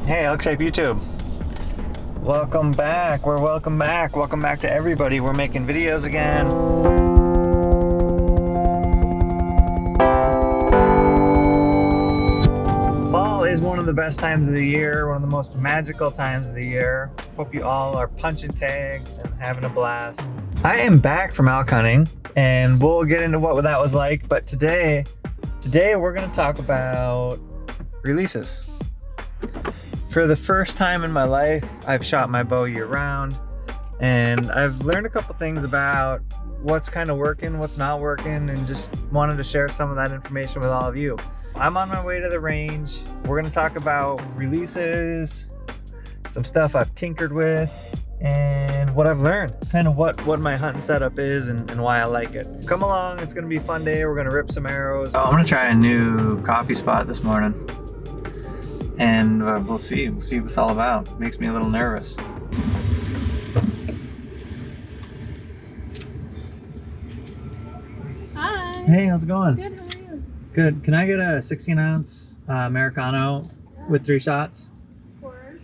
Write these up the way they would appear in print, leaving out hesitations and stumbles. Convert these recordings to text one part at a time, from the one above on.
Hey, ElkShape YouTube. Welcome back. Welcome back. Welcome back to everybody. We're making videos again. Fall is one of the best times of the year, one of the most magical times of the year. Hope you all are punching tags and having a blast. I am back from elk hunting, and we'll get into what that was like, but today we're going to talk about releases. For the first time in my life, I've shot my bow year round, and I've learned a couple things about what's kind of working, what's not working, and just wanted to share some of that information with all of you. I'm on my way to the range. We're going to talk about releases, some stuff I've tinkered with, and what I've learned, kind of what my hunting setup is and why I like it. Come along, it's going to be a fun day. We're going to rip some arrows. I'm going to try a new coffee spot this morning. And we'll see what it's all about. It makes me a little nervous. Hi. Hey, how's it going? Good, how are you? Good. Can I get a 16-ounce Americano with 3 shots? Of course.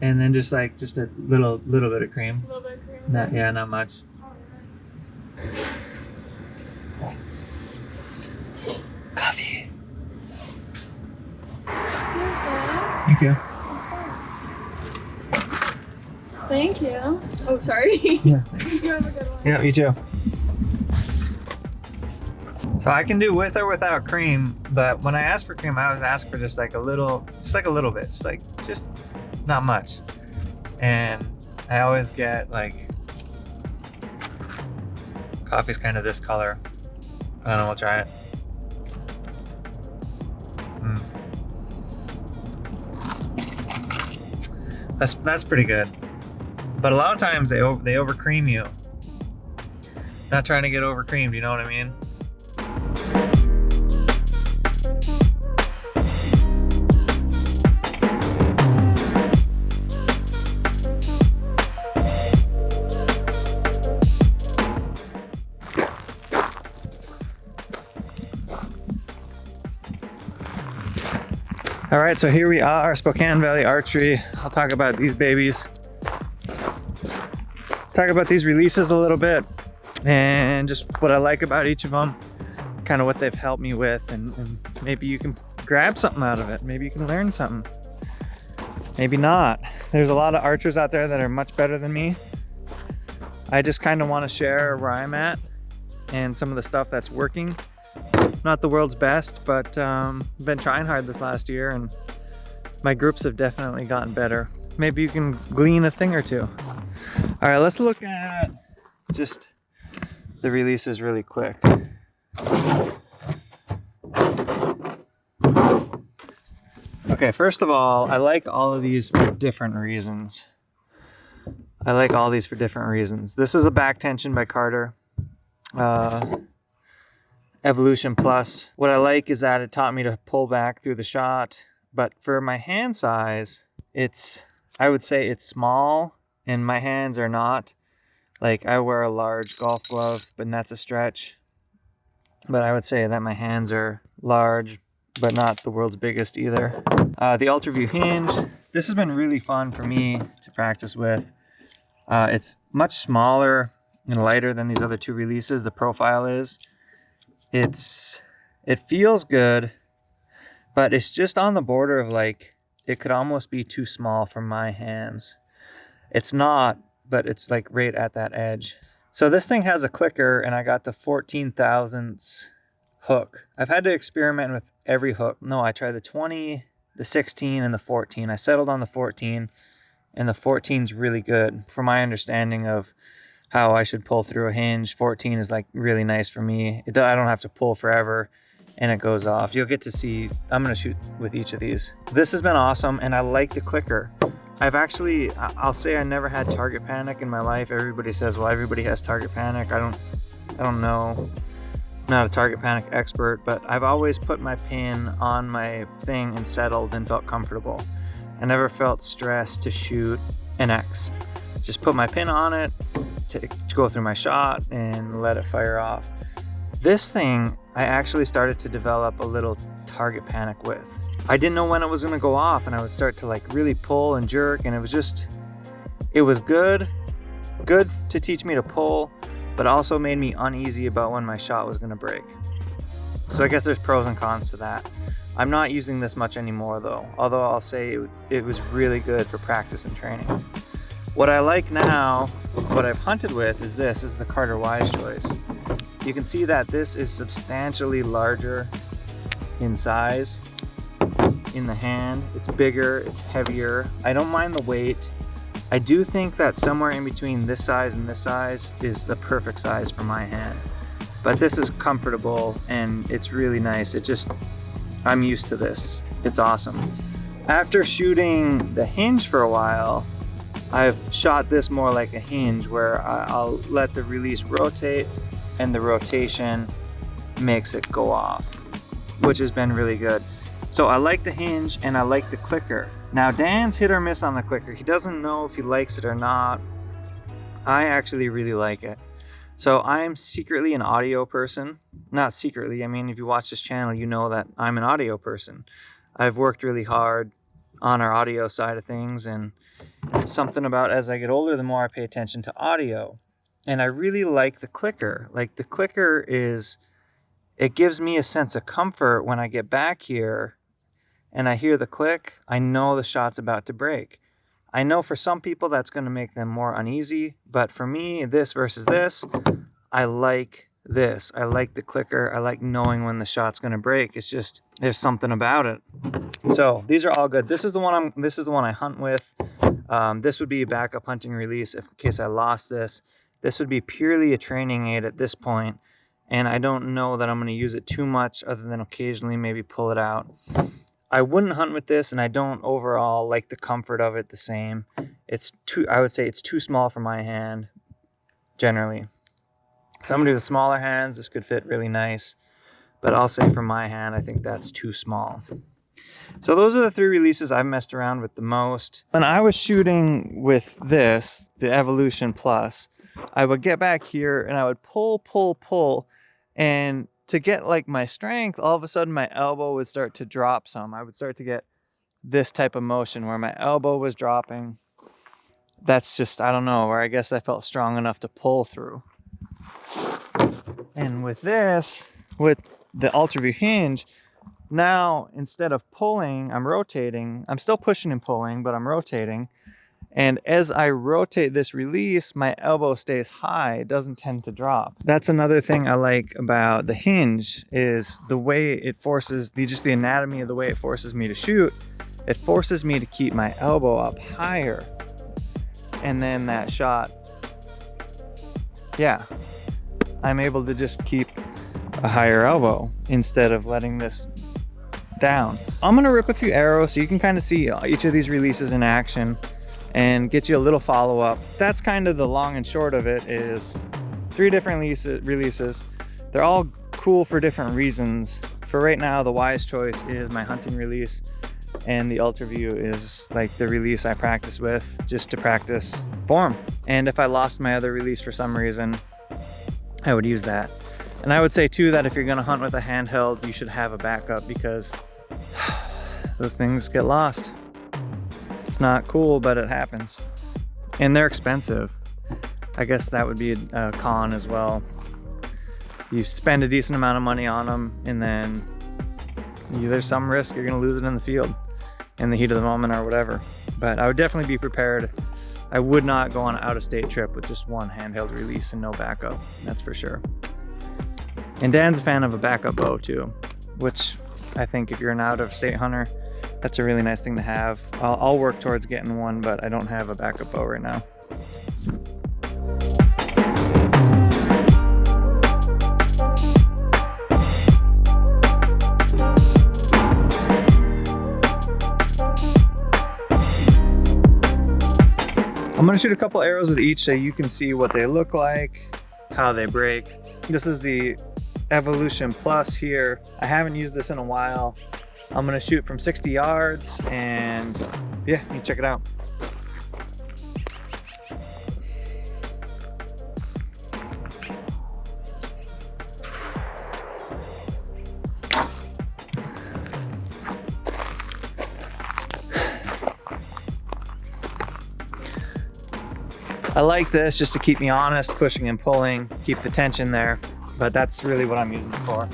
And then just a little bit of cream. A little bit of cream. Not much. Coffee. Thank you. Thank you. Oh, sorry. Yeah, thanks. You have a good one. Yeah, you too. So I can do with or without cream, but when I asked for cream, I was asked for just a little bit, just not much. And I always get coffee's kind of this color. I don't know, we'll try it. That's pretty good, but a lot of times they over cream you. Not trying to get over creamed, you know what I mean? All right, so here we are, Spokane Valley Archery. I'll talk about these babies. Talk about these releases a little bit and just what I like about each of them, kind of what they've helped me with, and maybe you can grab something out of it. Maybe you can learn something. Maybe not. There's a lot of archers out there that are much better than me. I just kind of want to share where I'm at and some of the stuff that's working. Not the world's best, but been trying hard this last year, and my groups have definitely gotten better. Maybe you can glean a thing or two. All right, let's look at just the releases really quick. Okay, first of all, I like all of these for different reasons. This is a back tension by Carter. Evolution Plus. What I like is that it taught me to pull back through the shot, but for my hand size, I would say it's small, and my hands are not. I wear a large golf glove, but that's a stretch. But I would say that my hands are large, but not the world's biggest either. The UltraView hinge. This has been really fun for me to practice with. It's much smaller and lighter than these other 2 releases. The profile is. It feels good, but it's just on the border of it could almost be too small for my hands. It's not, but it's right at that edge. So this thing has a clicker, and I got the 14 thousandths hook. I've had to experiment with every hook. No, I tried the 20, the 16, and the 14. I settled on the 14, and the 14's really good. From my understanding of how I should pull through a hinge, 14 is really nice for me. I don't have to pull forever. and it goes off. You'll get to see, I'm gonna shoot with each of these. This has been awesome, and I like the clicker. I'll say I never had target panic in my life. Everybody says, well, everybody has target panic. I don't know. I'm not a target panic expert, but I've always put my pin on my thing and settled and felt comfortable. I never felt stressed to shoot an X. Just put my pin on it to go through my shot and let it fire off. This thing, I actually started to develop a little target panic with. I didn't know when it was gonna go off, and I would start to like really pull and jerk, and it was good to teach me to pull, but also made me uneasy about when my shot was gonna break. So I guess there's pros and cons to that. I'm not using this much anymore though, although I'll say it was really good for practice and training. What I like now, what I've hunted with is the Carter Wise choice. You can see that this is substantially larger in size in the hand. It's bigger, it's heavier. I don't mind the weight. I do think that somewhere in between this size and this size is the perfect size for my hand. But this is comfortable and it's really nice. I'm used to this. It's awesome. After shooting the Hinge for a while, I've shot this more like a Hinge, where I'll let the release rotate and the rotation makes it go off, which has been really good. So I like the Hinge and I like the clicker. Now Dan's hit or miss on the clicker. He doesn't know if he likes it or not. I actually really like it. So I'm secretly an audio person. Not secretly, I mean, if you watch this channel, you know that I'm an audio person. I've worked really hard on our audio side of things, and something about as I get older, the more I pay attention to audio. And I really like the clicker. Like, the clicker it gives me a sense of comfort when I get back here and I hear the click. I know the shot's about to break. I know for some people that's going to make them more uneasy, but for me, this versus this, I like this. I like the clicker. I like knowing when the shot's going to break. It's just, there's something about it. So these are all good. This is the one I hunt with. This would be a backup hunting release in case I lost this. This would be purely a training aid at this point, and I don't know that I'm going to use it too much other than occasionally maybe pull it out. I wouldn't hunt with this, and I don't overall like the comfort of it the same. I would say it's too small for my hand, generally. Somebody with smaller hands, this could fit really nice, but I'll say for my hand, I think that's too small. So those are the 3 releases I've messed around with the most. When I was shooting with this, the Evolution Plus, I would get back here and I would pull, and to get like my strength, all of a sudden my elbow would start to drop some. I would start to get this type of motion where my elbow was dropping. That's just, I don't know, where I guess I felt strong enough to pull through. And with this, with the UltraView Hinge, now instead of pulling, I'm rotating. I'm still pushing and pulling, but I'm rotating. And as I rotate this release, my elbow stays high. It doesn't tend to drop. That's another thing I like about the Hinge, is the way it forces, just the anatomy of the way it forces me to shoot. It forces me to keep my elbow up higher. And then that shot, yeah, I'm able to just keep a higher elbow instead of letting this down. I'm gonna rip a few arrows so you can kind of see each of these releases in action and get you a little follow-up. That's kind of the long and short of it, is 3 different releases. They're all cool for different reasons. For right now, the Wise choice is my hunting release, and the UltraView is like the release I practice with, just to practice form. And if I lost my other release for some reason, I would use that. And I would say too that if you're gonna hunt with a handheld, you should have a backup, because those things get lost. It's not cool, but it happens. And they're expensive. I guess that would be a con as well. You spend a decent amount of money on them, and then there's some risk you're gonna lose it in the field in the heat of the moment or whatever. But I would definitely be prepared. I would not go on an out-of-state trip with just one handheld release and no backup, that's for sure. And Dan's a fan of a backup bow too, which I think if you're an out-of-state hunter, that's a really nice thing to have. I'll work towards getting one, but I don't have a backup bow right now. I'm gonna shoot a couple arrows with each so you can see what they look like, how they break. This is the Evolution Plus here. I haven't used this in a while. I'm gonna shoot from 60 yards and yeah, you can check it out. I like this just to keep me honest, pushing and pulling, keep the tension there, but that's really what I'm using it for.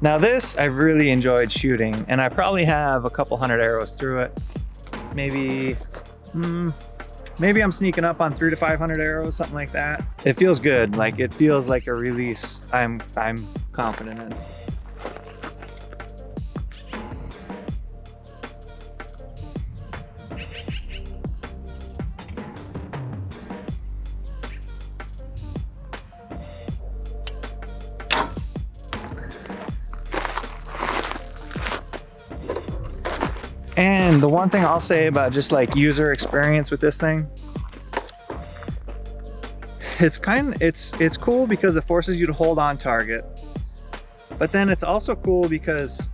Now this, I've really enjoyed shooting, and I probably have a couple hundred arrows through it. Maybe I'm sneaking up on 300 to 500 arrows, something like that. It feels good, like it feels like a release I'm confident in. And the one thing I'll say about just like user experience with this thing, it's cool because it forces you to hold on target. But then it's also cool because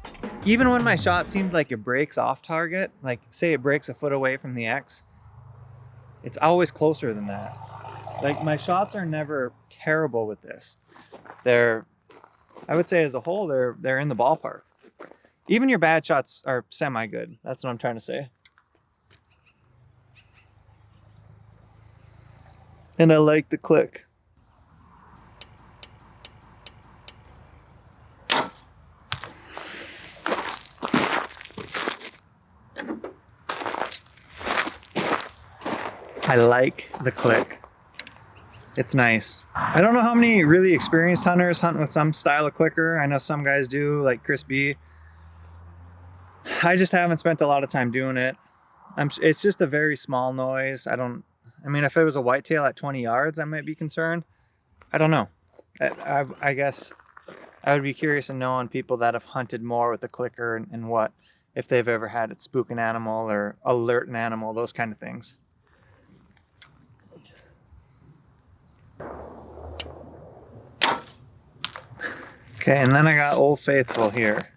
even when my shot seems like it breaks off target, like say it breaks a foot away from the X, it's always closer than that. Like my shots are never terrible with this. I would say as a whole, they're in the ballpark. Even your bad shots are semi-good. That's what I'm trying to say. And I like the click. I like the click. It's nice. I don't know how many really experienced hunters hunt with some style of clicker. I know some guys do, like Chris B. I just haven't spent a lot of time doing it. It's just a very small noise. I mean, if it was a whitetail at 20 yards, I might be concerned. I don't know. I guess I would be curious to know on people that have hunted more with the clicker and what, if they've ever had it spook an animal or alert an animal, those kind of things. Okay, and then I got Old Faithful here.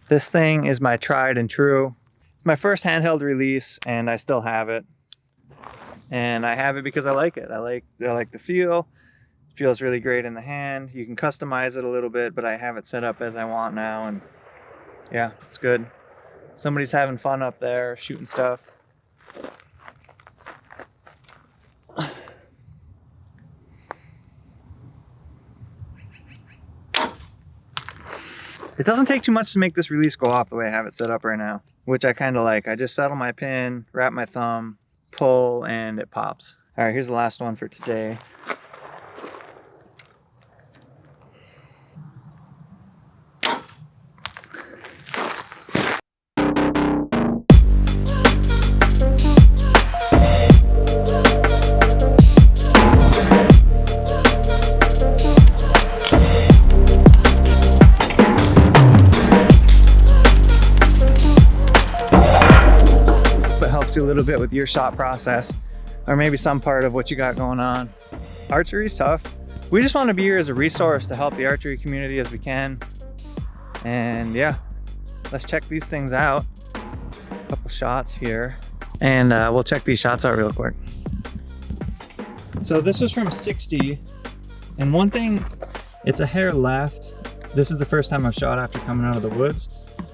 This thing is my tried and true. It's my first handheld release and I still have it. And I have it because I like it. I like the feel. It feels really great in the hand. You can customize it a little bit, but I have it set up as I want now, and yeah, it's good. Somebody's having fun up there shooting stuff. It doesn't take too much to make this release go off the way I have it set up right now, which I kind of like. I just settle my pin, wrap my thumb, pull, and it pops. All right, here's the last one for today. A little bit with your shot process, or maybe some part of what you got going on. Archery's tough. We just want to be here as a resource to help the archery community as we can. And yeah, let's check these things out. A couple shots here, and we'll check these shots out real quick. So this was from 60, and one thing, it's a hair left. This is the first time I've shot after coming out of the woods,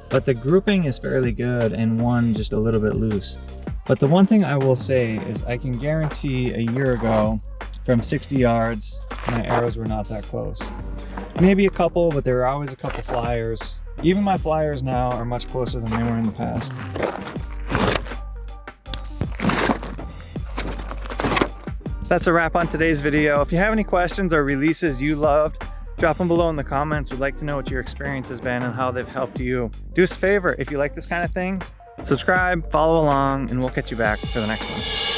but the grouping is fairly good and one just a little bit loose. But the one thing I will say is I can guarantee a year ago from 60 yards, my arrows were not that close. Maybe a couple, but there were always a couple flyers. Even my flyers now are much closer than they were in the past. That's a wrap on today's video. If you have any questions or releases you loved, drop them below in the comments. We'd like to know what your experience has been and how they've helped you. Do us a favor, if you like this kind of thing, subscribe, follow along, and we'll catch you back for the next one.